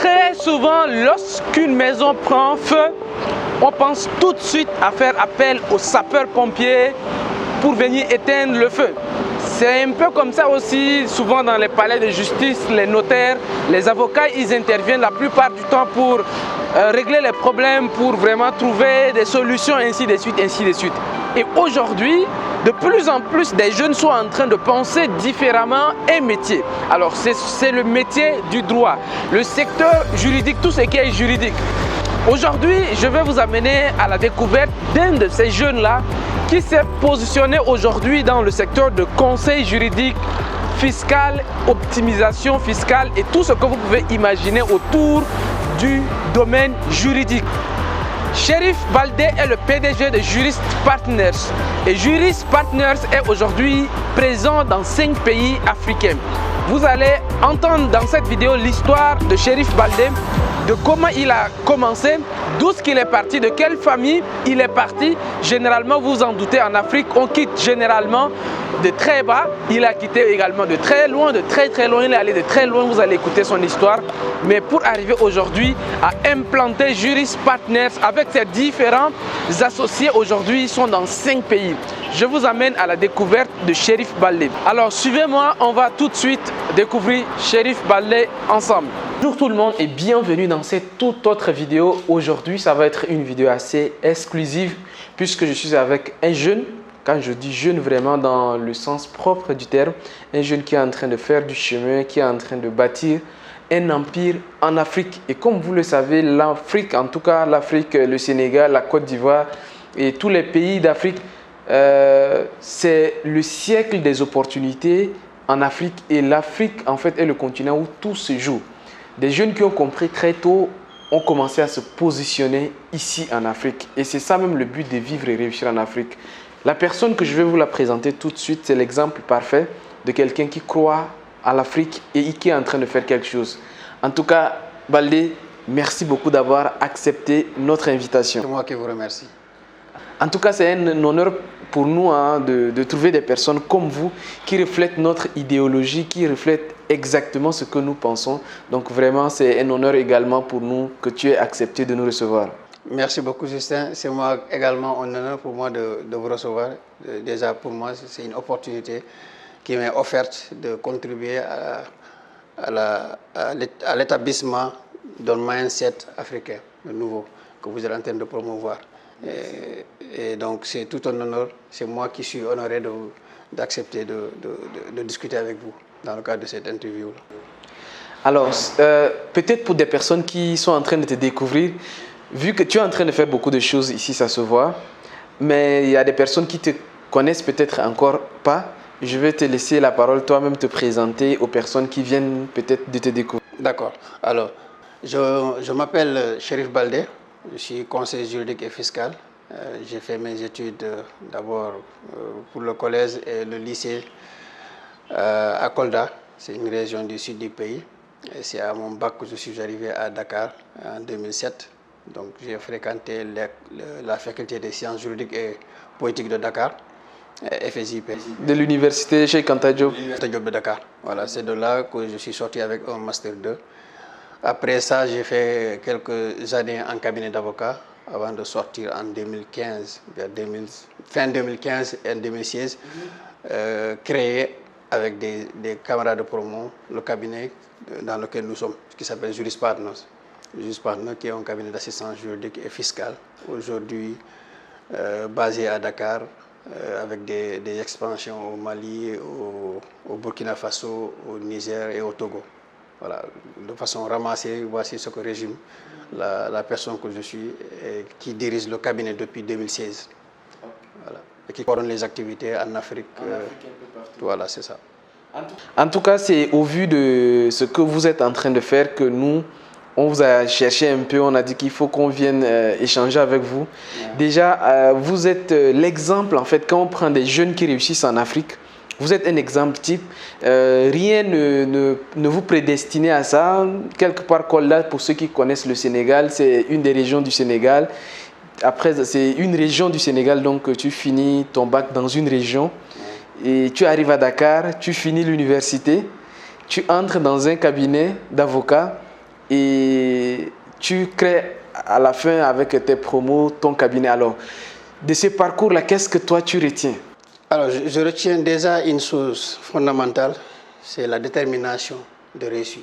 Très souvent, lorsqu'une maison prend feu, on pense tout de suite à faire appel aux sapeurs-pompiers pour venir éteindre le feu. C'est un peu comme ça aussi, souvent dans les palais de justice, les notaires, les avocats, ils interviennent la plupart du temps pour régler les problèmes, pour vraiment trouver des solutions, ainsi de suite, ainsi de suite. Et aujourd'hui, de plus en plus, des jeunes sont en train de penser différemment un métier. Alors, c'est le métier du droit, le secteur juridique, tout ce qui est juridique. Aujourd'hui, je vais vous amener à la découverte d'un de ces jeunes-là qui s'est positionné aujourd'hui dans le secteur de conseil juridique, fiscal, optimisation fiscale et tout ce que vous pouvez imaginer autour du domaine juridique. Cherif Baldé est le PDG de Jurist Partners et Jurist Partners est aujourd'hui présent dans 5 pays africains. Vous allez entendre dans cette vidéo l'histoire de Cherif Baldé, de comment il a commencé, d'où il est parti, de quelle famille il est parti. Généralement, vous vous en doutez, en Afrique, on quitte généralement de très bas. Il a quitté également de très loin, de très loin. Il est allé de très loin, vous allez écouter son histoire. Mais pour arriver aujourd'hui à implanter Jurist Partners avec ses différents associés, aujourd'hui, ils sont dans 5 pays. Je vous amène à la découverte de Cherif Baldé. Alors, suivez-moi, on va tout de suite découvrir Cherif Baldé ensemble. Bonjour tout le monde et bienvenue dans cette toute autre vidéo. Aujourd'hui, ça va être une vidéo assez exclusive puisque je suis avec un jeune. Quand je dis jeune, vraiment dans le sens propre du terme, un jeune qui est en train de faire du chemin, qui est en train de bâtir un empire en Afrique. Et comme vous le savez, l'Afrique, en tout cas l'Afrique, le Sénégal, la Côte d'Ivoire et tous les pays d'Afrique, c'est le siècle des opportunités en Afrique. Et l'Afrique, en fait, est le continent où tout se joue. Des jeunes qui ont compris très tôt ont commencé à se positionner ici en Afrique. Et c'est ça même le but de vivre et réussir en Afrique. La personne que je vais vous la présenter tout de suite, c'est l'exemple parfait de quelqu'un qui croit à l'Afrique et qui est en train de faire quelque chose. En tout cas, Baldé, merci beaucoup d'avoir accepté notre invitation. C'est moi qui vous remercie. En tout cas, c'est un honneur pour nous de trouver des personnes comme vous qui reflètent notre idéologie, qui reflètent exactement ce que nous pensons. Donc vraiment, c'est un honneur également pour nous que tu aies accepté de nous recevoir. Merci beaucoup, Justin. C'est moi également un honneur pour moi de vous recevoir. Déjà, pour moi, c'est une opportunité qui m'est offerte de contribuer à l'établissement d'un mindset africain, de nouveau, que vous êtes en train de promouvoir. Et donc, c'est tout un honneur. C'est moi qui suis honoré d'accepter de discuter avec vous dans le cadre de cette interview. Alors, peut-être pour des personnes qui sont en train de te découvrir, vu que tu es en train de faire beaucoup de choses ici, ça se voit, mais il y a des personnes qui te connaissent peut-être encore pas. Je vais te laisser la parole, toi-même te présenter aux personnes qui viennent peut-être de te découvrir. D'accord. Alors, je m'appelle Cherif Baldé, je suis conseiller juridique et fiscal. J'ai fait mes études d'abord pour le collège et le lycée à Kolda, c'est une région du sud du pays. C'est à mon bac que je suis arrivé à Dakar en 2007. Donc j'ai fréquenté la faculté des sciences juridiques et politiques de Dakar, FSJP. De l'université Cheikh Anta Diop. L'université de Dakar. Voilà, c'est de là que je suis sorti avec un master 2. Après ça, j'ai fait quelques années en cabinet d'avocat avant de sortir en 2015, fin 2015 et 2016, créer avec des camarades de promo le cabinet dans lequel nous sommes, qui s'appelle Jurist Partners. Jurist Partners qui est un cabinet d'assistance juridique et fiscale, aujourd'hui basé à Dakar, avec des expansions au Mali, au Burkina Faso, au Niger et au Togo. Voilà, de façon ramassée, voici ce que résume la personne que je suis et qui dirige le cabinet depuis 2016. Voilà, et qui coordonne les activités en Afrique. Un peu partout. Voilà, c'est ça. En tout cas, c'est au vu de ce que vous êtes en train de faire que nous, on vous a cherché un peu, on a dit qu'il faut qu'on vienne échanger avec vous. Ouais. Déjà, vous êtes l'exemple, en fait, quand on prend des jeunes qui réussissent en Afrique, vous êtes un exemple type. Rien ne vous prédestinez à ça. Quelque part, Kolda, pour ceux qui connaissent le Sénégal, c'est une des régions du Sénégal. Après, c'est une région du Sénégal, donc tu finis ton bac dans une région. Et tu arrives à Dakar, tu finis l'université, tu entres dans un cabinet d'avocats et tu crées à la fin avec tes promos ton cabinet. Alors, de ce parcours-là, qu'est-ce que toi tu retiens? Alors, je retiens déjà une chose fondamentale, c'est la détermination de réussir.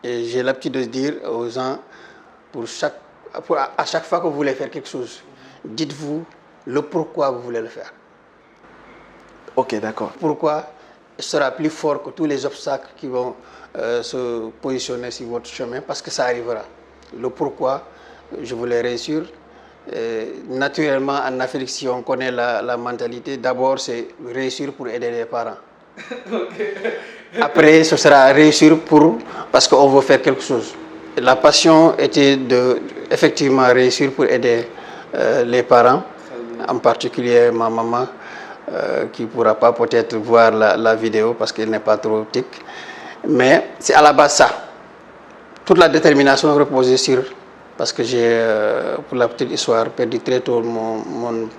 Et j'ai l'habitude de dire aux gens, à chaque fois que vous voulez faire quelque chose, dites-vous le pourquoi vous voulez le faire. Ok, d'accord. Pourquoi sera plus fort que tous les obstacles qui vont se positionner sur votre chemin, parce que ça arrivera. Le pourquoi je voulais réussir. Naturellement, en Afrique, si on connaît la mentalité, d'abord c'est réussir pour aider les parents. Après, ce sera réussir parce qu'on veut faire quelque chose. La passion était effectivement réussir pour aider les parents, en particulier ma maman, qui ne pourra pas peut-être voir la vidéo parce qu'elle n'est pas trop optique. Mais c'est à la base ça. Toute la détermination reposait sur... Parce que j'ai, pour la petite histoire, perdu très tôt mon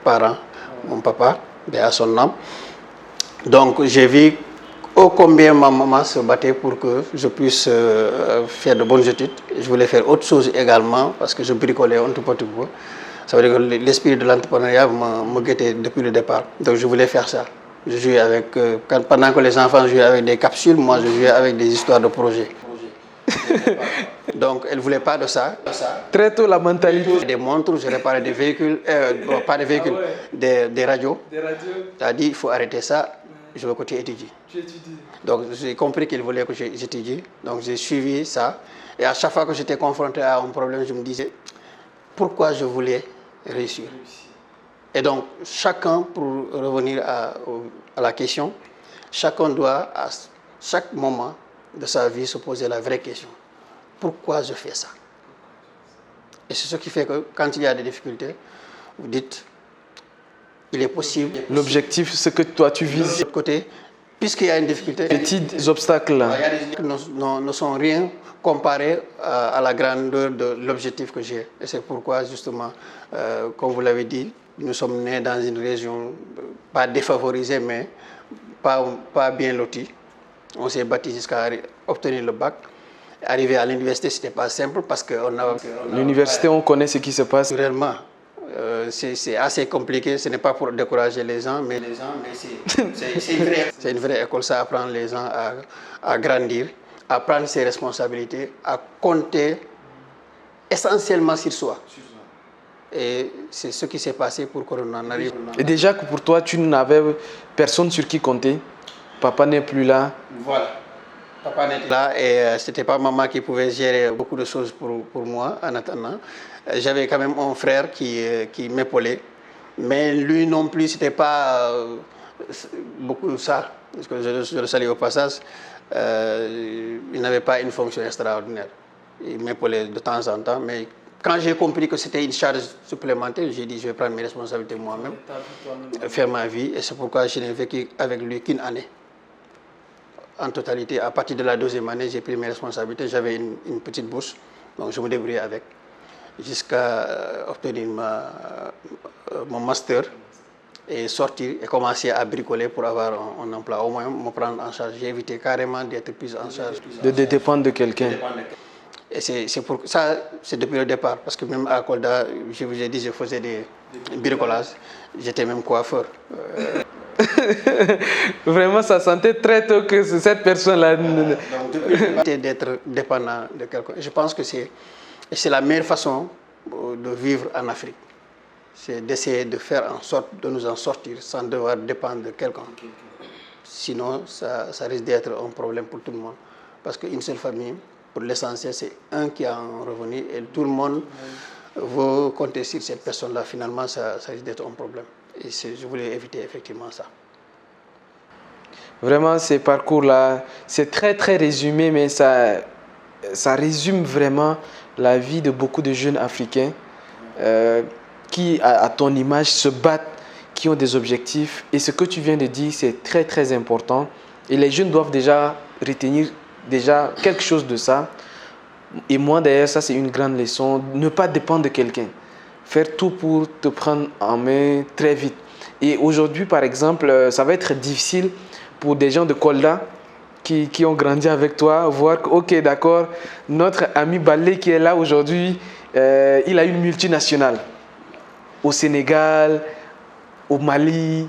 parent, mon papa, à son âme. Donc j'ai vu ô combien ma maman se battait pour que je puisse faire de bonnes études. Je voulais faire autre chose également parce que je bricolais un tout petit peu. Ça veut dire que l'esprit de l'entrepreneuriat me guettait depuis le départ. Donc je voulais faire ça. Je jouais avec, pendant que les enfants jouaient avec des capsules, moi je jouais avec des histoires de projets. Donc elle ne voulait pas de ça. Très tôt la mentalité. Des montres, je réparais des véhicules, pas des véhicules, des radios. Des radios. Tu as dit il faut arrêter ça, je veux que tu étudies. Tu étudies. Donc j'ai compris qu'il voulait que j'étudie, donc j'ai suivi ça. Et à chaque fois que j'étais confronté à un problème, je me disais pourquoi je voulais réussir. Et donc chacun, pour revenir à la question, chacun doit à chaque moment de sa vie se poser la vraie question. Pourquoi je fais ça? Et c'est ce qui fait que quand il y a des difficultés, vous dites, il est possible. L'objectif, c'est que toi tu vises. De l'autre côté, puisqu'il y a une difficulté, Petits obstacles là. Ne sont rien comparés à la grandeur de l'objectif que j'ai. Et c'est pourquoi justement, comme vous l'avez dit, nous sommes nés dans une région pas défavorisée, mais pas bien lotie. On s'est battu jusqu'à obtenir le bac. Arriver à l'université, ce n'était pas simple parce que l'université, on connaît ce qui se passe. Réellement, c'est assez compliqué. Ce n'est pas pour décourager les gens, mais c'est une vraie école. Ça apprend les gens à grandir, à prendre ses responsabilités, à compter essentiellement sur soi. Et c'est ce qui s'est passé pour qu'on en arrive. Et déjà que pour toi, tu n'avais personne sur qui compter. Papa n'est plus là. Voilà. Papa n'était là et ce n'était pas maman qui pouvait gérer beaucoup de choses pour moi en attendant. J'avais quand même un frère qui m'épaulait. Mais lui non plus, ce n'était pas beaucoup ça. Parce que je le salue au passage. Il n'avait pas une fonction extraordinaire. Il m'épaulait de temps en temps. Mais quand j'ai compris que c'était une charge supplémentaire, j'ai dit je vais prendre mes responsabilités moi-même, faire ma vie. Et c'est pourquoi je n'ai vécu avec lui qu'une année. En totalité, à partir de la deuxième année, j'ai pris mes responsabilités. J'avais une petite bourse, donc je me débrouillais avec, jusqu'à obtenir mon master et sortir et commencer à bricoler pour avoir un emploi, au moins me prendre en charge. J'ai évité carrément d'être pris en charge. De dépendre de quelqu'un. Et c'est pour ça, c'est depuis le départ, parce que même à Kolda, je vous ai dit, je faisais des bricolages, j'étais même coiffeur. Vraiment, ça sentait très tôt que cette personne-là... D'être dépendant de quelqu'un. Je pense que c'est la meilleure façon de vivre en Afrique. C'est d'essayer de faire en sorte de nous en sortir sans devoir dépendre de quelqu'un. Sinon, ça risque d'être un problème pour tout le monde. Parce qu'une seule famille, pour l'essentiel, c'est un qui a un revenu et tout le monde veut compter sur cette personne-là. Finalement, ça risque d'être un problème. Et je voulais éviter effectivement ça. Vraiment, ces parcours-là, c'est très résumé, mais ça résume vraiment la vie de beaucoup de jeunes Africains qui, à ton image, se battent, qui ont des objectifs. Et ce que tu viens de dire, c'est très important. Et les jeunes doivent déjà retenir quelque chose de ça. Et moi, d'ailleurs, ça, c'est une grande leçon. Ne pas dépendre de quelqu'un. Faire tout pour te prendre en main très vite. Et aujourd'hui, par exemple, ça va être difficile pour des gens de Kolda qui ont grandi avec toi, voir que, ok, d'accord, notre ami Balé qui est là aujourd'hui, il a une multinationale au Sénégal, au Mali,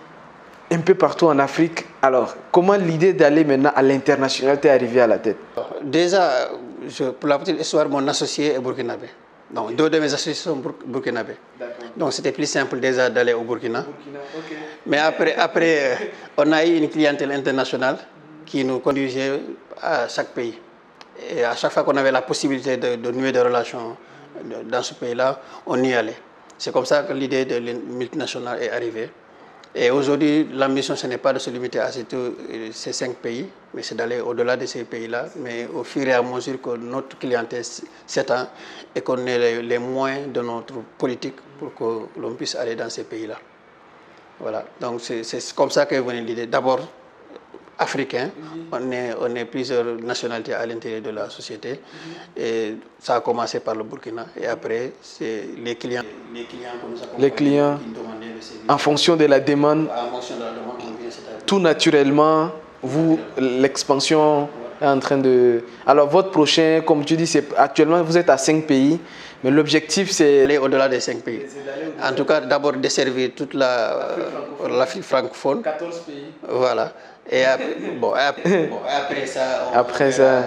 un peu partout en Afrique. Alors, comment l'idée d'aller maintenant à l'international t'est arrivée à la tête? Déjà, pour la petite histoire, mon associé est burkinabé. Donc, deux de mes associés sont burkinabés. Donc, c'était plus simple déjà d'aller au Burkina. Okay. Mais après on a eu une clientèle internationale qui nous conduisait à chaque pays. Et à chaque fois qu'on avait la possibilité de nouer des relations dans ce pays-là, on y allait. C'est comme ça que l'idée de multinationale est arrivée. Et aujourd'hui, l'ambition, ce n'est pas de se limiter à ces 5 pays, mais c'est d'aller au-delà de ces pays-là. Mais au fur et à mesure que notre clientèle s'étend et qu'on ait les moyens de notre politique pour que l'on puisse aller dans ces pays-là. Voilà, donc c'est comme ça qu'est venue l'idée. D'abord, africain, on est plusieurs nationalités à l'intérieur de la société. Et ça a commencé par le Burkina. Et après, c'est les clients que nous accompagnons, Les clients, qui demandaient le service. en fonction de la demande, En fonction de la demande, on vient s'établir. tout naturellement, l'expansion est en train de... Alors, votre prochain, comme tu dis, actuellement, vous êtes à 5 pays, mais l'objectif, c'est... Aller au-delà des 5 pays. En tout cas, d'abord desservir toute l'Afrique francophone. 14 pays. Voilà. Et après ça, Après ça,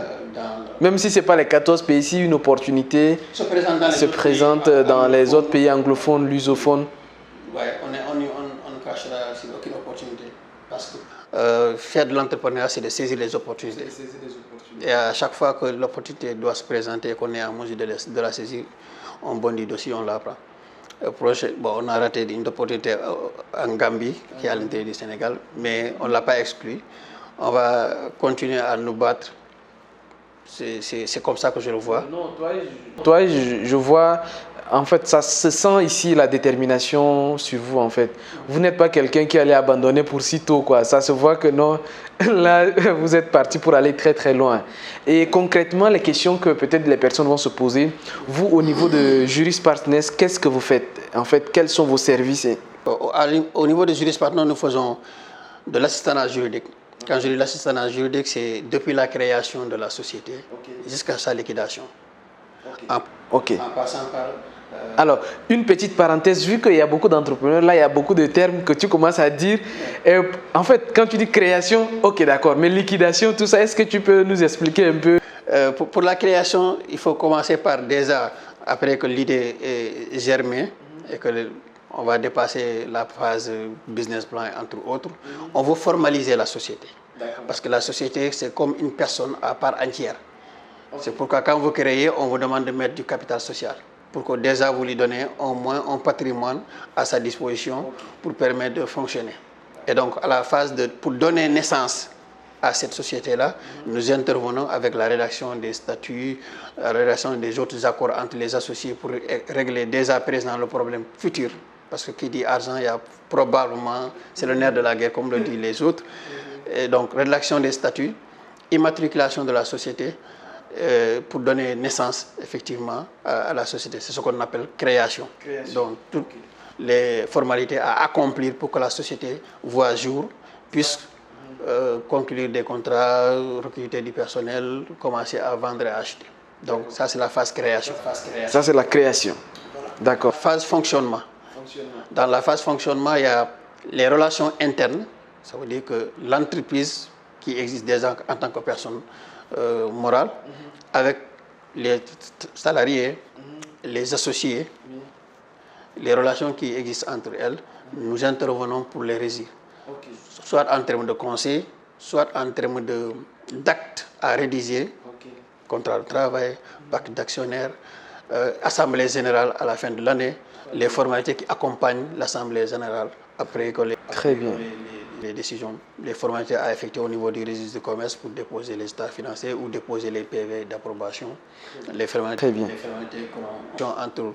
même si ce n'est pas les 14 pays, si une opportunité se présente dans les autres pays anglophones, lusophones. Oui, on ne crachera sur aucune opportunité. Parce que faire de l'entrepreneuriat, c'est de saisir les opportunités. Et à chaque fois que l'opportunité doit se présenter et qu'on est en mesure de la saisir, on bondit dessus, on la prend. On a raté une opportunité en Gambie, qui est à l'intérieur du Sénégal, mais on ne l'a pas exclu. On va continuer à nous battre. C'est comme ça que je le vois. Non, toi, je vois, en fait, ça se sent ici la détermination sur vous, en fait. Vous n'êtes pas quelqu'un qui allait abandonner pour si tôt, quoi. Ça se voit que non, là, vous êtes parti pour aller très, très loin. Et concrètement, les questions que peut-être les personnes vont se poser, vous, au niveau de Juris Partners, qu'est-ce que vous faites? En fait, quels sont vos services? Au niveau de Juris Partners, nous faisons de l'assistanat juridique. Quand je dis l'assistanat juridique, c'est depuis la création de la société jusqu'à sa liquidation. En passant par... Alors, une petite parenthèse, vu qu'il y a beaucoup d'entrepreneurs, là, il y a beaucoup de termes que tu commences à dire. Et en fait, quand tu dis création, ok, d'accord, mais liquidation, tout ça, est-ce que tu peux nous expliquer un peu? Pour la création, il faut commencer par déjà, après que l'idée est germée et que on va dépasser la phase business plan, entre autres, on veut formaliser la société. Parce que la société, c'est comme une personne à part entière. C'est pourquoi quand vous créez, on vous demande de mettre du capital social. Pour que déjà vous lui donnez au moins un patrimoine à sa disposition pour permettre de fonctionner. Et donc, à la phase pour donner naissance à cette société-là, nous intervenons avec la rédaction des statuts, la rédaction des autres accords entre les associés pour régler dès à présent le problème futur. Parce que qui dit argent, il y a probablement, c'est le nerf de la guerre, comme le disent les autres. Et donc, rédaction des statuts, immatriculation de la société, pour donner naissance, effectivement, à la société. C'est ce qu'on appelle création. Donc, toutes les formalités à accomplir pour que la société voit jour, puisse conclure des contrats, recruter du personnel, commencer à vendre et à acheter. Donc, ça, c'est la phase création. Ça, c'est la création. D'accord. Phase fonctionnement. Dans la phase fonctionnement, il y a les relations internes. Ça veut dire que l'entreprise qui existe déjà en tant que personne morale, avec les salariés, les associés, les relations qui existent entre elles, nous intervenons pour les régir. Soit en termes de conseil, soit en termes d'actes à rédiger, contrat de travail, pacte d'actionnaires, assemblée générale à la fin de l'année, les formalités qui accompagnent l'assemblée générale après que les décisions, les formalités à effectuer au niveau du registre de commerce pour déposer les états financiers ou déposer les PV d'approbation. Les formalités entre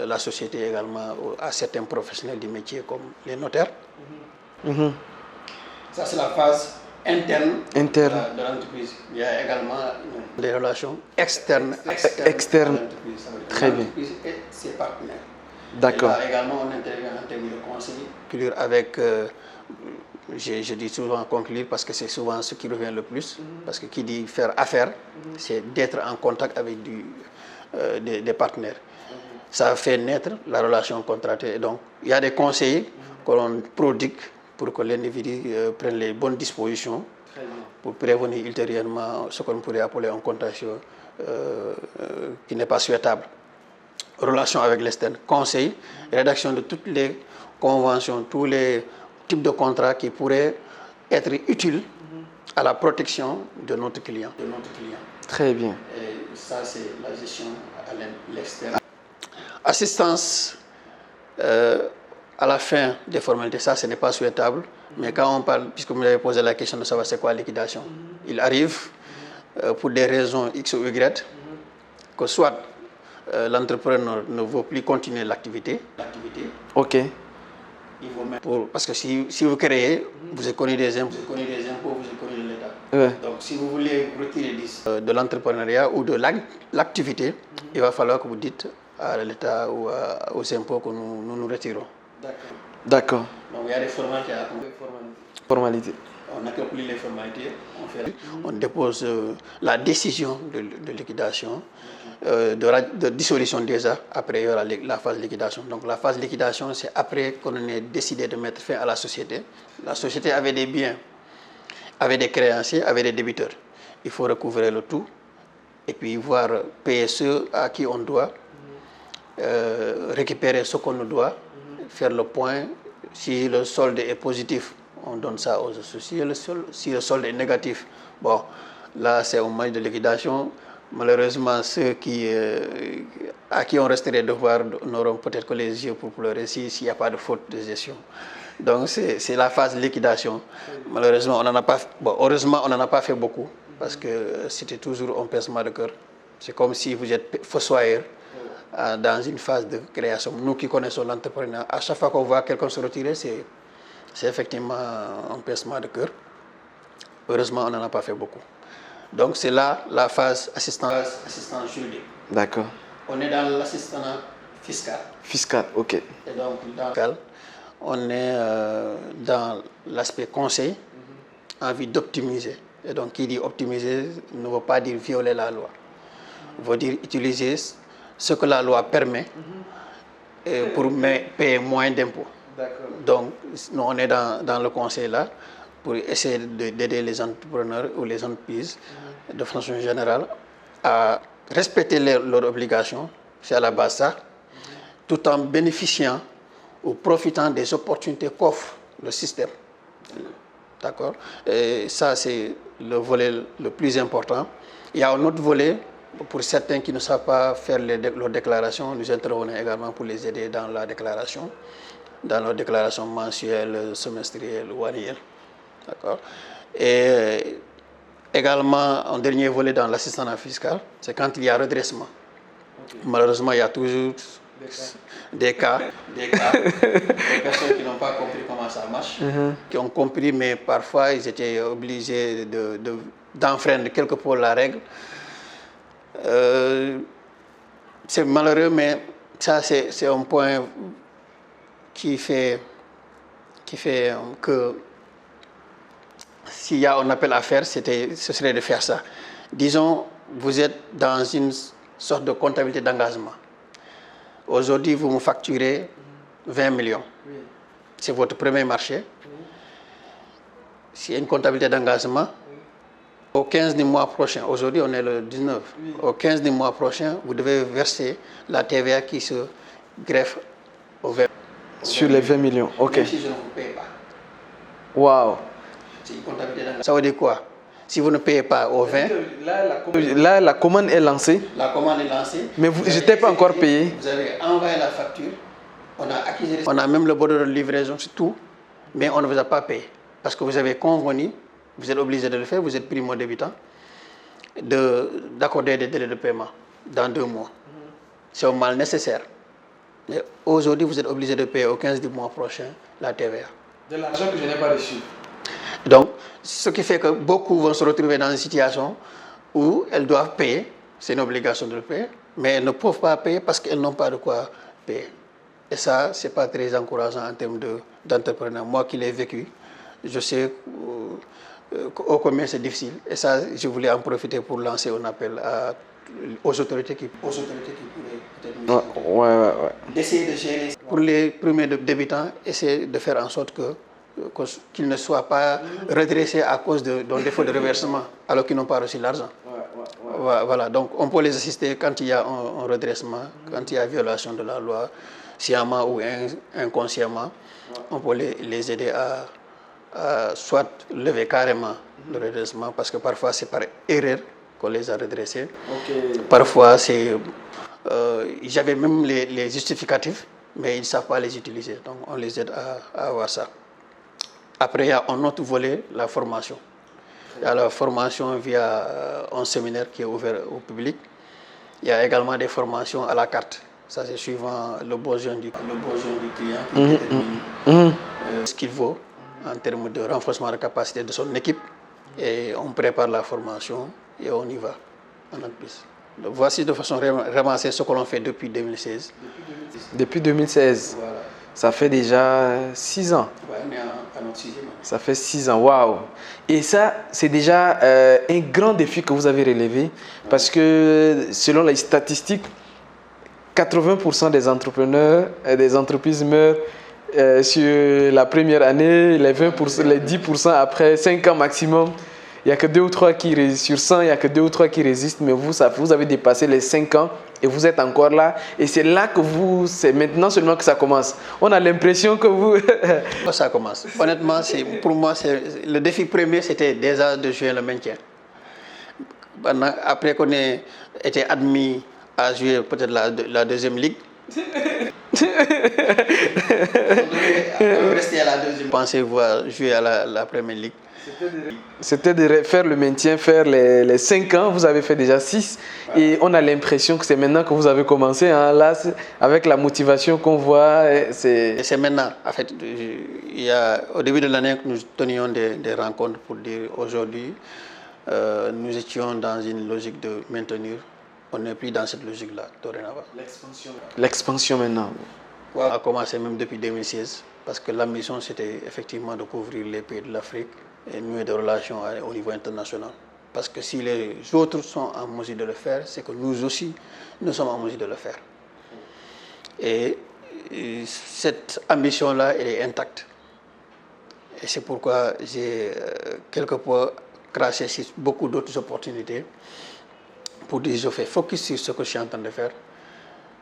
la société également à certains professionnels du métier comme les notaires. Ça, c'est la phase interne de l'entreprise. Il y a également des relations externes. Très bien. L'entreprise et ses partenaires. D'accord. Et là également, on intervient en termes de conseil. Avec, je dis souvent conclure parce que c'est souvent ce qui revient le plus. Parce que qui dit faire affaire, c'est d'être en contact avec des partenaires. Ça fait naître la relation contractuelle. Donc, il y a des conseillers que l'on prodigue pour que l'individu prenne les bonnes dispositions pour prévenir ultérieurement ce qu'on pourrait appeler un contentieux qui n'est pas souhaitable. Relation avec l'externe, conseil, rédaction de toutes les conventions, tous les types de contrats qui pourraient être utiles à la protection de notre client. Très bien. Et ça, c'est la gestion à l'externe. Assistance à la fin des formalités, ça, ce n'est pas souhaitable. Mais quand on parle, puisque vous m'avez posé la question de savoir c'est quoi la liquidation, il arrive pour des raisons X ou Y que soit l'entrepreneur ne veut plus continuer l'activité. Ok. Parce que si vous créez, vous êtes connu des impôts, vous êtes connu de l'État. Ouais. Donc si vous voulez retirer de l'entrepreneuriat ou de l'activité, il va falloir que vous dites à l'État ou aux impôts que nous retirons. D'accord. Donc il y a des formalités à accomplir. Formalité. On n'accomplit les formalités, on dépose la décision de liquidation, de dissolution déjà, après il y aura la phase de liquidation. Donc la phase de liquidation, c'est après qu'on ait décidé de mettre fin à la société. La société avait des biens, avait des créanciers, avait des débiteurs. Il faut recouvrer le tout et puis voir payer ceux à qui on doit, récupérer ce qu'on nous doit, faire le point. Si le solde est positif, on donne ça aux associés. Si le solde est négatif, bon, là c'est au moment de liquidation. Malheureusement, ceux à qui on resterait devoir n'auront peut-être que les yeux pour pleurer s'il n'y a pas de faute de gestion. Donc c'est la phase de liquidation. Malheureusement, on n'en a pas. Bon, heureusement, on n'en a pas fait beaucoup parce que c'était toujours un pincement de cœur. C'est comme si vous êtes fossoyeur dans une phase de création. Nous qui connaissons l'entrepreneuriat, à chaque fois qu'on voit quelqu'un se retirer, c'est effectivement un pincement de cœur. Heureusement, on n'en a pas fait beaucoup. Donc c'est là la phase assistance juridique. D'accord. On est dans l'assistance fiscal. Fiscal, ok. Et donc dans on est dans l'aspect conseil, envie d'optimiser. Et donc qui dit optimiser ne veut pas dire violer la loi. Veut dire utiliser ce que la loi permet pour payer moins d'impôts. Donc nous on est dans le conseil là pour essayer d'aider les entrepreneurs ou les entreprises de façon générale à respecter leurs obligations, c'est à la base ça, tout en bénéficiant ou profitant des opportunités qu'offre le système. D'accord? Et ça, c'est le volet le plus important. Il y a un autre volet, pour certains qui ne savent pas faire leurs déclarations, nous intervenons également pour les aider dans la déclaration, dans leurs déclarations mensuelles, semestrielles ou annuelles. D'accord. Et également, un dernier volet dans l'assistance fiscale, c'est quand il y a redressement. Malheureusement, il y a toujours des cas, des personnes qui n'ont pas compris comment ça marche, qui ont compris, mais parfois ils étaient obligés d'enfreindre quelque peu la règle. C'est malheureux, mais ça, c'est un point qui fait que s'il y a un appel à faire, ce serait de faire ça. Disons, vous êtes dans une sorte de comptabilité d'engagement. Aujourd'hui, vous me facturez 20 millions. Oui. C'est votre premier marché. Oui. C'est une comptabilité d'engagement. Oui. Au 15 du mois prochain, aujourd'hui on est le 19, oui. Au 15 du mois prochain, vous devez verser la TVA qui se greffe au 20. Sur les 20 millions, ok. Même si je ne vous paye pas. Waouh. C'est une comptabilité d'engagement. Ça veut dire quoi? Si vous ne payez pas au 20... Là, la commande est lancée. La commande est lancée. Mais je n'étais pas encore payé. Vous avez envoyé la facture. On a même le bordereau de livraison, c'est tout. Mais on ne vous a pas payé. Parce que vous avez convenu, vous êtes obligé de le faire, vous êtes primo-débitant, d'accorder des délais de paiement dans 2 mois. C'est un mal nécessaire. Mais aujourd'hui, vous êtes obligé de payer au 15 du mois prochain la TVA. De l'argent que je n'ai pas reçu. Donc, ce qui fait que beaucoup vont se retrouver dans une situation où elles doivent payer, c'est une obligation de le payer, mais elles ne peuvent pas payer parce qu'elles n'ont pas de quoi payer. Et ça, ce n'est pas très encourageant en termes d'entrepreneuriat. Moi qui l'ai vécu, je sais au combien c'est difficile. Et ça, je voulais en profiter pour lancer un appel aux autorités qui pourraient peut-être d'essayer de gérer. Pour les premiers débutants, essayer de faire en sorte qu'ils ne soient pas redressés à cause d'un défaut de reversement alors qu'ils n'ont pas reçu l'argent. Voilà, donc on peut les assister quand il y a un redressement, quand il y a violation de la loi, sciemment ou inconsciemment. On peut les aider à soit lever carrément le redressement, parce que parfois c'est par erreur qu'on les a redressés. Parfois j'avais même les justificatifs, mais ils ne savent pas les utiliser. Donc on les aide à avoir ça. Après, il y a un autre volet, la formation. Il y a la formation via un séminaire qui est ouvert au public. Il y a également des formations à la carte. Ça, c'est suivant le besoin du client qui détermine ce qu'il vaut en termes de renforcement de capacité de son équipe. Et on prépare la formation et on y va en entreprise. Donc, voici de façon ramassée ce que l'on fait depuis 2016. Depuis 2016. Voilà. Ça fait déjà 6 ans. Ouais, on est à notre 6e année. Ça fait 6 ans, waouh! Et ça, c'est déjà un grand défi que vous avez relevé, parce que selon les statistiques, 80% des entrepreneurs et des entreprises meurent sur la première année, les 20%, les 10% après 5 ans maximum. Il n'y a que 2 ou 3 qui résistent. Sur 100, il n'y a que 2 ou 3 qui résistent, mais vous avez dépassé les 5 ans et vous êtes encore là. Et c'est là que c'est maintenant seulement que ça commence. On a l'impression que vous... Ça commence. Honnêtement, pour moi, le défi premier, c'était déjà de jouer le maintien. Après qu'on ait été admis à jouer peut-être la deuxième ligue, on devait rester à la deuxième. Pensez-vous à jouer à la première ligue? C'était de faire le maintien, faire les 5 ans, vous avez fait déjà 6 et on a l'impression que c'est maintenant que vous avez commencé, hein, là, avec la motivation qu'on voit. C'est maintenant, en fait, au début de l'année que nous tenions des rencontres pour dire aujourd'hui, nous étions dans une logique de maintenir, on n'est plus dans cette logique-là, dorénavant. L'expansion maintenant. On a commencé même depuis 2016, parce que l'ambition c'était effectivement de couvrir les pays de l'Afrique et nouer des relations au niveau international. Parce que si les autres sont en mesure de le faire, c'est que nous aussi, nous sommes en mesure de le faire. Et cette ambition-là, elle est intacte. Et c'est pourquoi j'ai quelque part craché sur beaucoup d'autres opportunités pour dire je fais focus sur ce que je suis en train de faire.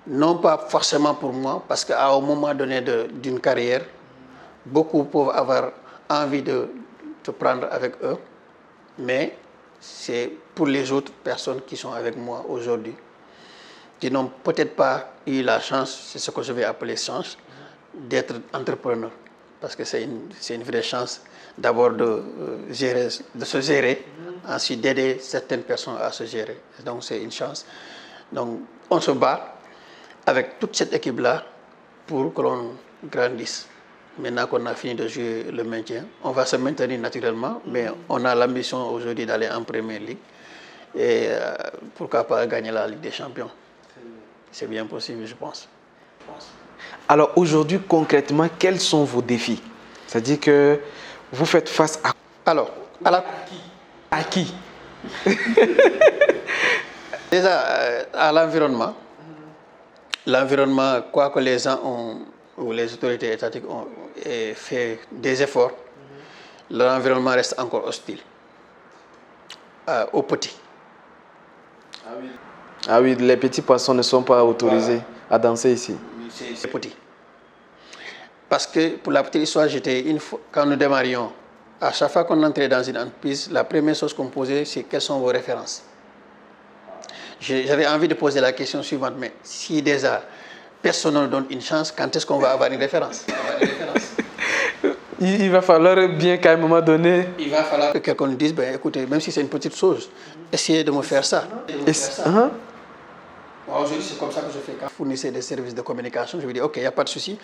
Non pas forcément pour moi, parce qu'à un moment donné d'une carrière, beaucoup peuvent avoir envie de te prendre avec eux, mais c'est pour les autres personnes qui sont avec moi aujourd'hui, qui n'ont peut-être pas eu la chance, c'est ce que je vais appeler chance, d'être entrepreneur. Parce que c'est une vraie chance d'abord de se gérer, ensuite d'aider certaines personnes à se gérer. Donc c'est une chance. Donc on se bat avec toute cette équipe-là pour que l'on grandisse. Maintenant qu'on a fini de jouer le maintien, on va se maintenir naturellement, mais on a l'ambition aujourd'hui d'aller en Première Ligue et pourquoi pas gagner la Ligue des Champions. C'est bien possible, je pense. Alors aujourd'hui, concrètement, quels sont vos défis? C'est-à-dire que vous faites face à... Alors, à qui? Déjà, à l'environnement. L'environnement, quoi que les gens ou les autorités étatiques ont fait des efforts, l'environnement reste encore hostile aux petits. Ah oui, les petits poissons ne sont pas autorisés à danser ici. C'est petit. Parce que pour la petite histoire, quand nous démarrions, à chaque fois qu'on entrait dans une entreprise, la première chose qu'on posait, c'est quelles sont vos références. J'avais envie de poser la question suivante, mais si déjà personne ne donne une chance, quand est-ce qu'on va avoir une référence? Il va falloir bien qu'à un moment donné... Il va falloir que quelqu'un nous dise, ben, écoutez, même si c'est une petite chose, essayez de me faire ça. Aujourd'hui, c'est comme ça que je fais. Quand je fournissais des services de communication, je lui dis, ok, il n'y a pas de souci,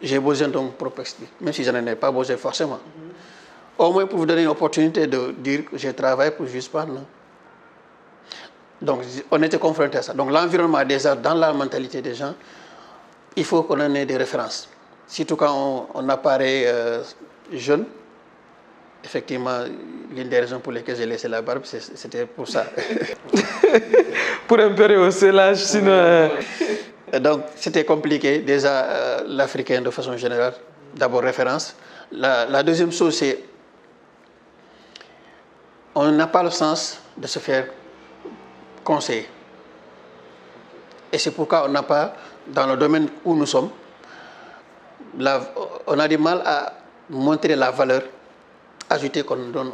j'ai besoin d'un propre explique, même si je n'en ai pas besoin forcément. Au moins pour vous donner une opportunité de dire que j'ai travaillé pour juste pas, non. Donc, on était confrontés à ça. Donc, l'environnement, déjà, dans la mentalité des gens, il faut qu'on en ait des références. Surtout quand on apparaît jeune. Effectivement, l'une des raisons pour lesquelles j'ai laissé la barbe, c'était pour ça. Pour un peu rehausser l'âge, sinon... Donc, c'était compliqué. Déjà, l'Africain, de façon générale, d'abord référence. La deuxième chose, c'est on n'a pas le sens de se faire conseiller. Et c'est pourquoi on n'a pas, dans le domaine où nous sommes, on a du mal à montrer la valeur ajoutée qu'on donne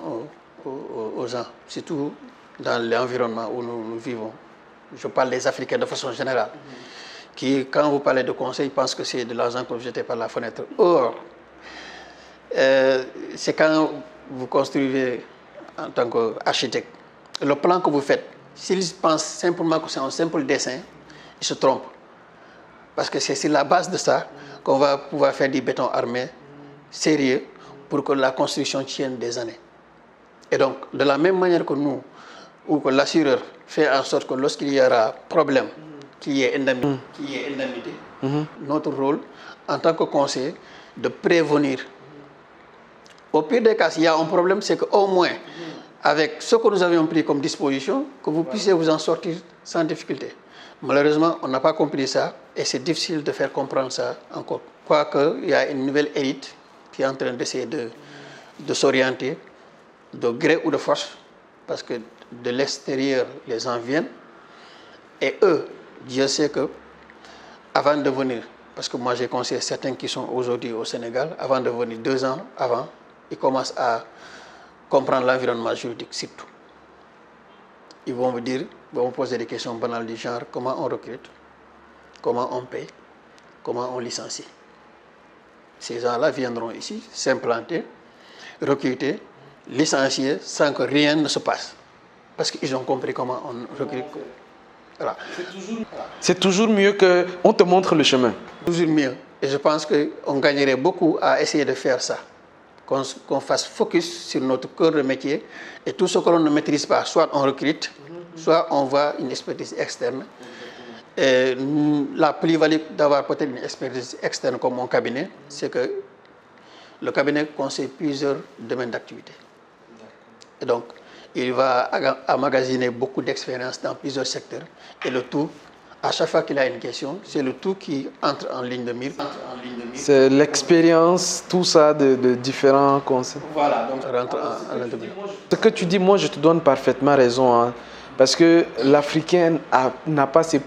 aux gens, surtout dans l'environnement où nous vivons. Je parle des Africains de façon générale, qui, quand vous parlez de conseil, pensent que c'est de l'argent que vous jetez par la fenêtre. Or, c'est quand vous construisez en tant qu'architecte, le plan que vous faites, s'ils pensent simplement que c'est un simple dessin, ils se trompent. Parce que c'est sur la base de ça qu'on va pouvoir faire du béton armé sérieux pour que la construction tienne des années. Et donc, de la même manière que nous, ou que l'assureur fait en sorte que lorsqu'il y aura problème, qu'il y ait indemnité, notre rôle en tant que conseiller, de prévenir. Au pire des cas, s'il y a un problème, c'est qu'au moins, avec ce que nous avions pris comme disposition, que vous puissiez vous en sortir sans difficulté. Malheureusement, on n'a pas compris ça et c'est difficile de faire comprendre ça encore. Quoique, il y a une nouvelle élite qui est en train d'essayer de s'orienter, de gré ou de force, parce que de l'extérieur, les gens viennent. Et eux, Dieu sait que, avant de venir, parce que moi j'ai conseillé certains qui sont aujourd'hui au Sénégal, avant de venir 2 ans avant, ils commencent à comprendre l'environnement juridique surtout. Ils vont me poser des questions banales du genre comment on recrute, comment on paye, comment on licencie. Ces gens-là viendront ici s'implanter, recruter, licencier sans que rien ne se passe. Parce qu'ils ont compris comment on recrute. Voilà. C'est toujours mieux qu'on te montre le chemin. Toujours mieux. Et je pense qu'on gagnerait beaucoup à essayer de faire ça. Qu'on fasse focus sur notre cœur de métier et tout ce que l'on ne maîtrise pas, soit on recrute, soit on voit une expertise externe. Et la plus-value d'avoir peut-être une expertise externe comme mon cabinet, c'est que le cabinet conseille plusieurs domaines d'activité. Et donc, il va emmagasiner beaucoup d'expérience dans plusieurs secteurs. Et le tout, à chaque fois qu'il a une question, c'est le tout qui entre en ligne de mire. C'est l'expérience, tout ça de différents conseils. Voilà, donc rentre en ligne de mire. Ce que tu dis, moi, je te donne parfaitement raison. Hein, parce que l'Africain n'a pas cette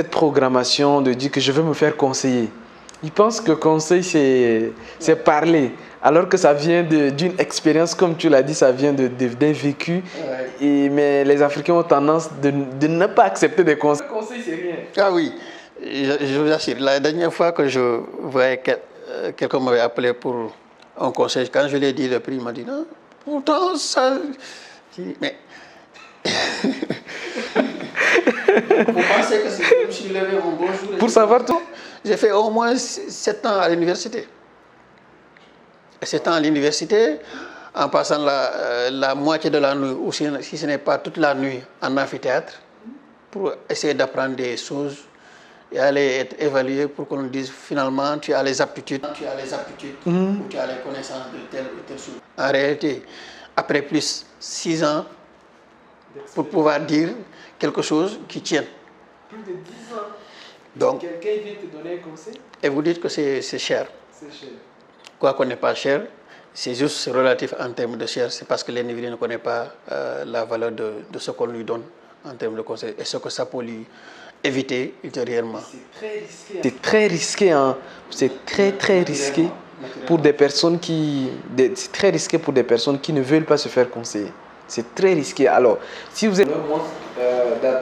programmation de dire que je veux me faire conseiller. Il pense que conseil, c'est parler. Alors que ça vient d'une expérience, comme tu l'as dit, ça vient d'un vécu. Ouais. Mais les Africains ont tendance de ne pas accepter des conseils. Le conseil, c'est rien. Ah oui, je vous assure. La dernière fois que je voyais quelqu'un m'avait appelé pour un conseil, quand je lui ai dit le prix, il m'a dit non, pourtant ça. Mais. Vous pensez que je me suis levé un bon jour. Pour savoir tout? J'ai fait au moins 7 ans à l'université. 7 ans à l'université, en passant la moitié de la nuit, ou si ce n'est pas toute la nuit, en amphithéâtre, pour essayer d'apprendre des choses et aller être évalué pour qu'on nous dise finalement tu as les aptitudes, ou tu as les connaissances de telle ou telle chose. En réalité, après plus 6 ans, pour pouvoir dire quelque chose qui tienne. Plus de 10 ans. Donc, quelqu'un vient te donner un conseil? Et vous dites que c'est cher. C'est cher. Quoi qu'on n'est pas cher, c'est juste relatif en termes de cher. C'est parce que l'individu ne connaît pas la valeur de ce qu'on lui donne en termes de conseil et ce que ça peut lui éviter ultérieurement. C'est très risqué. Hein. C'est très risqué pour des personnes c'est très risqué pour des personnes qui ne veulent pas se faire conseiller. C'est très risqué. Alors, si vous êtes...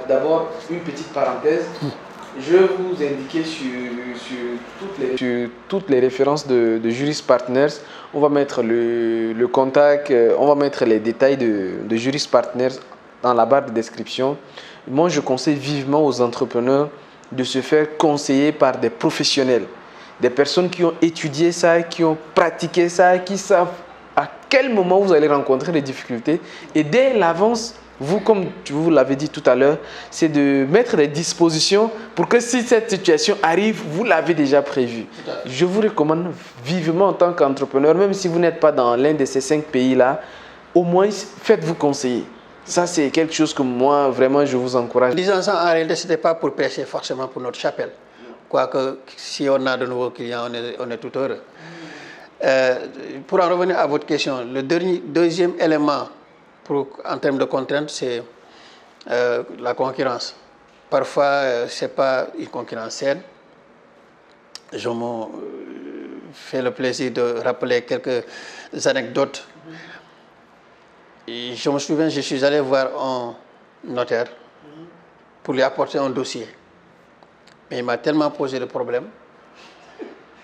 D'abord, une petite parenthèse. Je vais vous indiquer sur toutes les références de Juris Partners. On va mettre le contact, on va mettre les détails de Juris Partners dans la barre de description. Moi, je conseille vivement aux entrepreneurs de se faire conseiller par des professionnels. Des personnes qui ont étudié ça, qui ont pratiqué ça, qui savent à quel moment vous allez rencontrer des difficultés. Et dès l'avance, vous, comme vous l'avez dit tout à l'heure, c'est de mettre des dispositions pour que si cette situation arrive, vous l'avez déjà prévu. Je vous recommande vivement en tant qu'entrepreneur, même si vous n'êtes pas dans l'un de ces 5 pays-là, au moins faites-vous conseiller. Ça, c'est quelque chose que moi, vraiment, je vous encourage. Disons ça, en réalité, ce n'était pas pour prêcher forcément pour notre chapelle. Quoique, si on a de nouveaux clients, on est tout heureux. Pour en revenir à votre question, le deuxième élément en termes de contraintes, c'est la concurrence. Parfois, ce n'est pas une concurrence saine. Je me fais le plaisir de rappeler quelques anecdotes. Et je me souviens, je suis allé voir un notaire pour lui apporter un dossier. Mais il m'a tellement posé de problèmes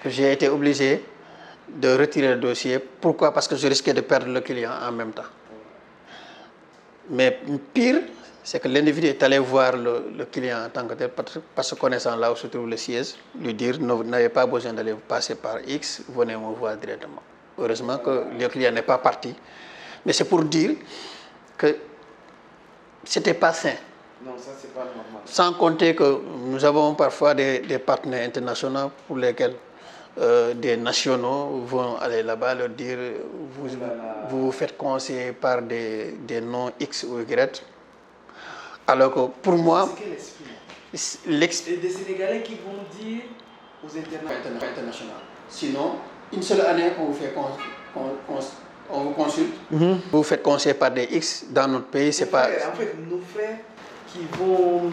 que j'ai été obligé de retirer le dossier. Pourquoi? Parce que je risquais de perdre le client en même temps. Mais pire, c'est que l'individu est allé voir le client en tant que tel, parce que connaissant là où se trouve le siège, lui dire, vous n'avez pas besoin d'aller passer par X, venez me voir directement. Heureusement que le client n'est pas parti. Mais c'est pour dire que ce n'était pas sain. Non, ça, c'est pas normal. Sans compter que nous avons parfois des partenaires internationaux pour lesquels des nationaux vont aller là-bas leur dire vous vous faites conseiller par des noms X ou Y. Alors que pour moi, c'est quel esprit? Et des Sénégalais qui vont dire aux internationaux. Sinon, une seule année qu'on vous fait on vous consulte, vous vous faites conseiller par des X dans notre pays, c'est pas. En fait, nos frères qui vont.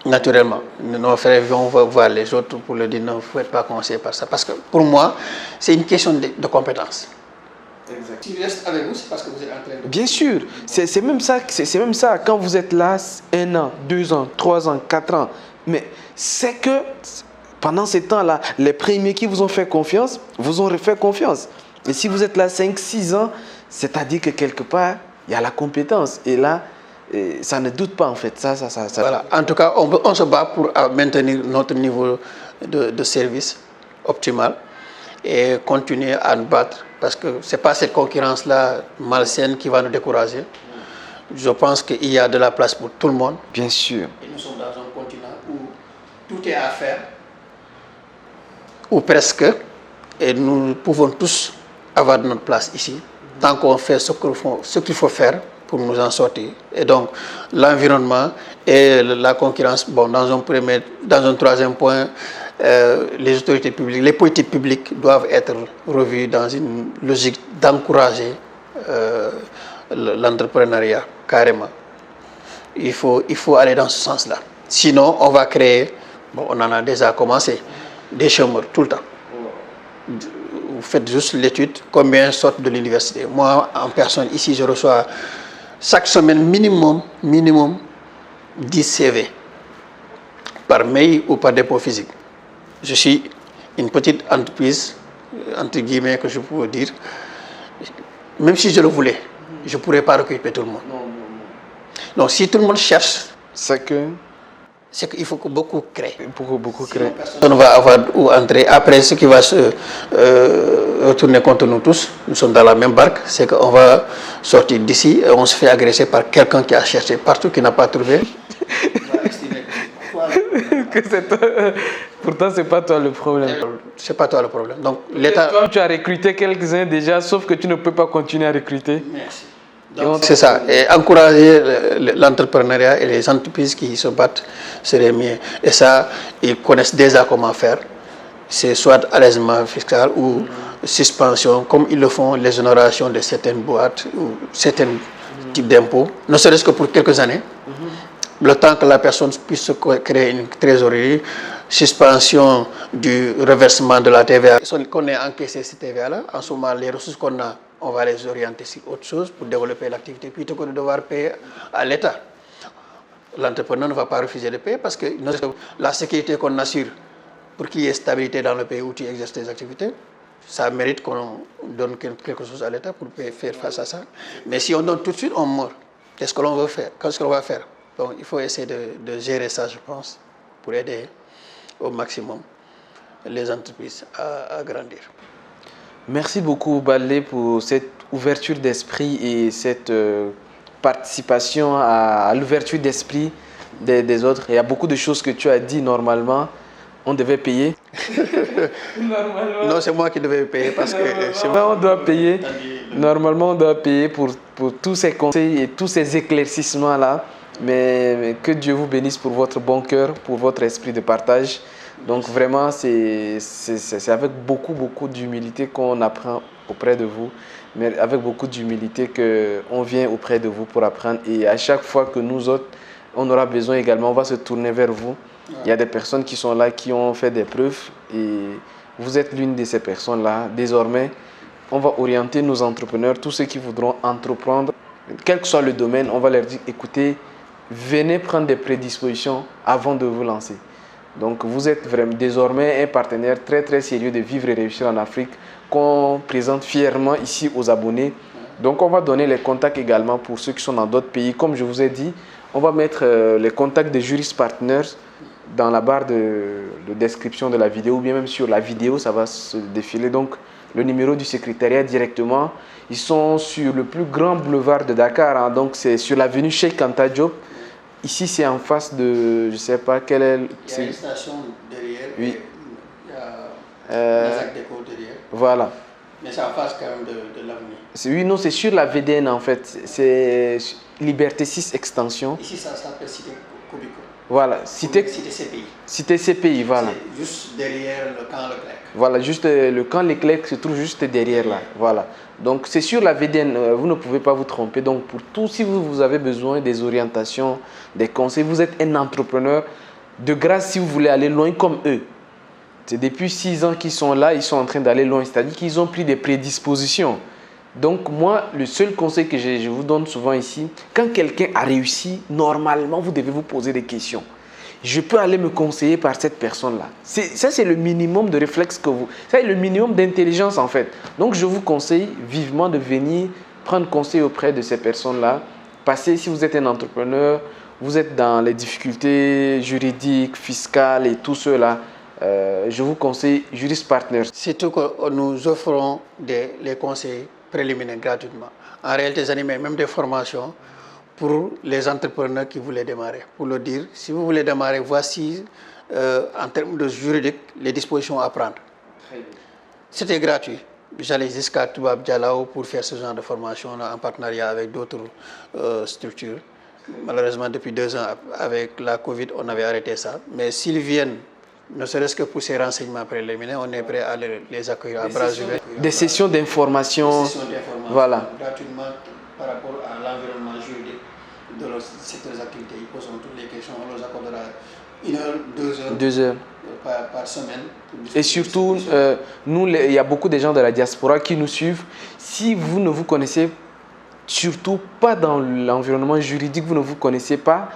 Naturellement, nos frères vont voir les autres pour leur dire non, vous ne faites pas conseiller par ça. Parce que pour moi, c'est une question de compétence. Exact. Si je reste avec vous, c'est parce que vous êtes en train de. Bien sûr, c'est même ça. Quand vous êtes là, 1 an, 2 ans, 3 ans, 4 ans, mais c'est que pendant ces temps-là, les premiers qui vous ont fait confiance, vous ont refait confiance. Et si vous êtes là 5, 6 ans, c'est-à-dire que quelque part, il y a la compétence. Et là, ça ne doute pas en fait. Ça. Voilà. En tout cas, on se bat pour maintenir notre niveau de service optimal et continuer à nous battre. Parce que ce n'est pas cette concurrence-là malsaine qui va nous décourager. Je pense qu'il y a de la place pour tout le monde. Bien sûr. Et nous sommes dans un continent où tout est à faire, ou presque, et nous pouvons tous avoir notre place ici, tant qu'on fait ce qu'il faut faire pour nous en sortir. Et donc, l'environnement et la concurrence, bon, dans un troisième point, les autorités publiques, les politiques publiques doivent être revues dans une logique d'encourager l'entrepreneuriat, carrément. Il faut aller dans ce sens-là. Sinon, on va créer, bon, on en a déjà commencé, des chômeurs tout le temps. Vous faites juste l'étude, combien sortent de l'université. Moi, en personne, ici, je reçois chaque semaine minimum 10 CV par mail ou par dépôt physique. Je suis une petite entreprise, entre guillemets, que je peux dire. Même si je le voulais, je ne pourrais pas recruter tout le monde. Donc, si tout le monde cherche, c'est qu'il faut que beaucoup créent. Beaucoup créent. On va avoir où entrer. Après, ce qui va se retourner contre nous tous, nous sommes dans la même barque, c'est qu'on va sortir d'ici et on se fait agresser par quelqu'un qui a cherché partout, qui n'a pas trouvé. Pourtant, ce n'est pas toi le problème. Ce n'est pas toi le problème. Donc, l'État. Toi, tu as recruté quelques-uns déjà, sauf que tu ne peux pas continuer à recruter. Merci. C'est ça. Et encourager l'entrepreneuriat et les entreprises qui se battent serait mieux. Et ça, ils connaissent déjà comment faire. C'est soit allègement fiscal ou suspension, comme ils le font, les honorations de certaines boîtes ou certains types d'impôts, ne serait-ce que pour quelques années. Le temps que la personne puisse se créer une trésorerie, suspension du reversement de la TVA. Qu'on ait encaissé cette TVA-là, en ce moment, les ressources qu'on a, on va les orienter sur autre chose pour développer l'activité, plutôt que de devoir payer à l'État. L'entrepreneur ne va pas refuser de payer parce que la sécurité qu'on assure pour qu'il y ait stabilité dans le pays où tu exerces tes activités, ça mérite qu'on donne quelque chose à l'État pour faire face à ça. Mais si on donne tout de suite, on meurt. Qu'est-ce que l'on veut faire? Qu'est-ce qu'on va faire? Donc il faut essayer de gérer ça, je pense, pour aider au maximum les entreprises à grandir. Merci beaucoup, Balé, pour cette ouverture d'esprit et cette participation à l'ouverture d'esprit des autres. Il y a beaucoup de choses que tu as dit normalement. On devait payer. Non, c'est moi qui devais payer parce que c'est moi. On doit payer. Normalement, on doit payer pour tous ces conseils et tous ces éclaircissements-là. Mais que Dieu vous bénisse pour votre bon cœur, pour votre esprit de partage. Donc vraiment, c'est avec beaucoup d'humilité qu'on apprend auprès de vous. Mais avec beaucoup d'humilité qu'on vient auprès de vous pour apprendre. Et à chaque fois que nous autres, on aura besoin également, on va se tourner vers vous. Il y a des personnes qui sont là, qui ont fait des preuves et vous êtes l'une de ces personnes-là. Désormais, on va orienter nos entrepreneurs, tous ceux qui voudront entreprendre, quel que soit le domaine, on va leur dire, écoutez, venez prendre des prédispositions avant de vous lancer. Donc, vous êtes vraiment désormais un partenaire très sérieux de Vivre et Réussir en Afrique qu'on présente fièrement ici aux abonnés. Donc, on va donner les contacts également pour ceux qui sont dans d'autres pays. Comme je vous ai dit, on va mettre les contacts des Juris Partners dans la barre de description de la vidéo ou bien même sur la vidéo, ça va se défiler. Donc, le numéro du secrétariat directement. Ils sont sur le plus grand boulevard de Dakar. Hein, donc, c'est sur l'avenue Cheikh Anta Diop. Ici, c'est en face de, je ne sais pas quelle est... Il y a une station derrière. Oui. Il y a Nazak Déco derrière. Voilà. Mais c'est en face quand même de l'avenue. Oui, non, c'est sur la VDN en fait. C'est Liberté 6 Extension. Ici, ça s'appelle Cité Cobico. Voilà, Cité CPI. Cité CPI, voilà. C'est juste derrière le camp Leclerc. Voilà, juste le camp Leclerc se trouve juste derrière là. Voilà. Donc c'est sur la VDN, vous ne pouvez pas vous tromper. Donc pour tout, si vous avez besoin des orientations, des conseils, vous êtes un entrepreneur, de grâce si vous voulez aller loin comme eux. C'est depuis 6 ans qu'ils sont là, ils sont en train d'aller loin. C'est-à-dire qu'ils ont pris des prédispositions. Donc moi, le seul conseil que je vous donne souvent ici, quand quelqu'un a réussi, normalement, vous devez vous poser des questions. Je peux aller me conseiller par cette personne-là. Ça, c'est le minimum de réflexe que vous... Ça, c'est le minimum d'intelligence, en fait. Donc, je vous conseille vivement de venir prendre conseil auprès de ces personnes-là. Passez, si vous êtes un entrepreneur, vous êtes dans les difficultés juridiques, fiscales et tout cela, je vous conseille Juris Partners. Surtout que nous offrons les conseils préliminaires gratuitement. En réalité, j'anime même des formations pour les entrepreneurs qui voulaient démarrer. Pour leur dire, si vous voulez démarrer, voici en termes de juridique les dispositions à prendre. C'était gratuit. J'allais jusqu'à Toubab Dialao pour faire ce genre de formation en partenariat avec d'autres structures. Malheureusement, depuis 2 ans, avec la Covid, on avait arrêté ça. Mais s'ils viennent, ne serait-ce que pour ces renseignements préliminaires, on est prêt à les accueillir à bras ouverts. Des sessions d'information. Voilà. Gratuitement par rapport à l'environnement juridique de leurs secteurs d'activité. Ils poseront toutes les questions, on leur accordera 1 heure, 2 heures, par semaine. Et surtout, nous, il y a beaucoup de gens de la diaspora qui nous suivent. Si vous ne vous connaissez surtout pas dans l'environnement juridique, vous ne vous connaissez pas,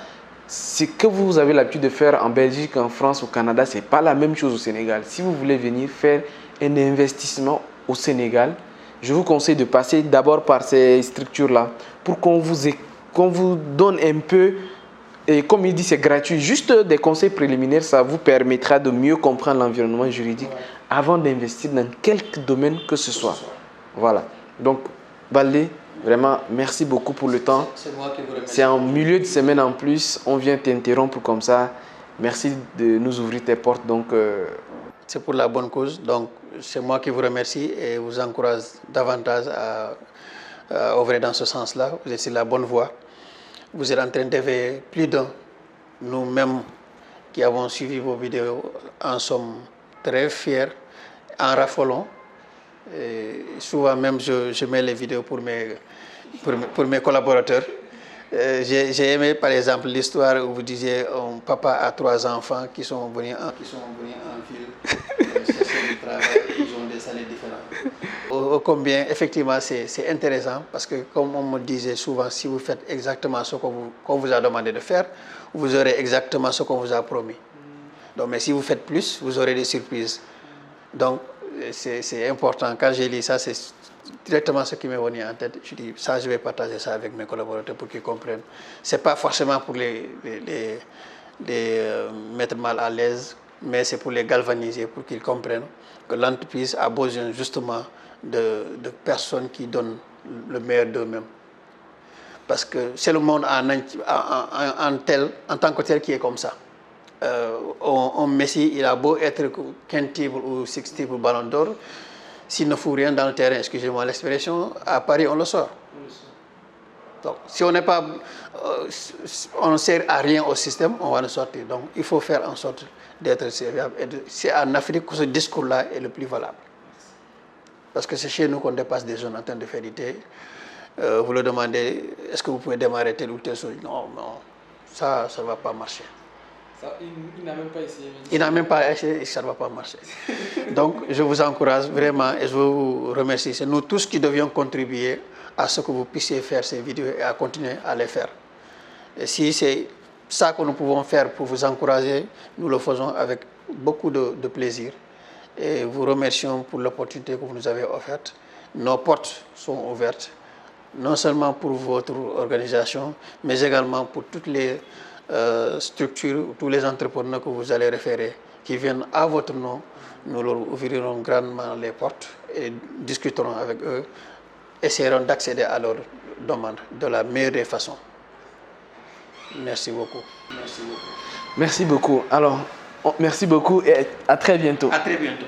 ce que vous avez l'habitude de faire en Belgique, en France, au Canada, ce n'est pas la même chose au Sénégal. Si vous voulez venir faire un investissement au Sénégal, je vous conseille de passer d'abord par ces structures-là pour qu'on vous donne un peu, et comme il dit, c'est gratuit, juste des conseils préliminaires, ça vous permettra de mieux comprendre l'environnement juridique avant d'investir dans quelque domaine que ce soit. Voilà. Donc, Baldé, vraiment, merci beaucoup pour le temps. C'est moi qui vous remercie. C'est en milieu de semaine en plus, on vient t'interrompre comme ça. Merci de nous ouvrir tes portes. Donc, c'est pour la bonne cause. Donc, c'est moi qui vous remercie et vous encourage davantage à œuvrer dans ce sens-là. Vous êtes sur la bonne voie. Vous êtes en train d'éveiller plus d'un. Nous-mêmes qui avons suivi vos vidéos en sommes très fiers, en raffolons. Et souvent même, je mets les vidéos pour mes collaborateurs. J'ai aimé par exemple l'histoire où vous disiez un papa a 3 enfants qui sont venus en ville chercher du travail, ils ont des salaires différents. Combien effectivement c'est intéressant parce que comme on me disait souvent, si vous faites exactement ce qu'on vous a demandé de faire, vous aurez exactement ce qu'on vous a promis. Donc, mais si vous faites plus, vous aurez des surprises. Donc c'est important. Quand j'ai lu ça, c'est directement ce qui m'est venu en tête. Je dis, ça, je vais partager ça avec mes collaborateurs pour qu'ils comprennent. Ce n'est pas forcément pour les mettre mal à l'aise, mais c'est pour les galvaniser, pour qu'ils comprennent que l'entreprise a besoin justement de personnes qui donnent le meilleur d'eux-mêmes. Parce que c'est le monde en tant que tel qui est comme ça. Messi, il a beau être quintuple ou sextuple ballon d'or, s'il ne fout rien dans le terrain, excusez-moi l'expression, à Paris on le sort. Donc, si on n'est pas, on ne sert à rien au système, on va le sortir. Donc, il faut faire en sorte d'être serviable. C'est en Afrique que ce discours-là est le plus valable. Parce que c'est chez nous qu'on dépasse des zones en train de féliciter. Vous le demandez, est-ce que vous pouvez démarrer telle ou telle chose? Non, non, ça ne va pas marcher. Ça, il n'a même pas essayé. Il n'a même pas essayé et ça ne va pas marcher. Donc, je vous encourage vraiment et je vous remercie. C'est nous tous qui devions contribuer à ce que vous puissiez faire ces vidéos et à continuer à les faire. Et si c'est ça que nous pouvons faire pour vous encourager, nous le faisons avec beaucoup de plaisir. Et vous remercions pour l'opportunité que vous nous avez offerte. Nos portes sont ouvertes, non seulement pour votre organisation, mais également pour toutes les structures, tous les entrepreneurs que vous allez référer, qui viennent à votre nom. Nous leur ouvrirons grandement les portes et discuterons avec eux, essaierons d'accéder à leurs demandes de la meilleure des façons. Merci beaucoup. Merci beaucoup. Alors, merci beaucoup et à très bientôt. À très bientôt.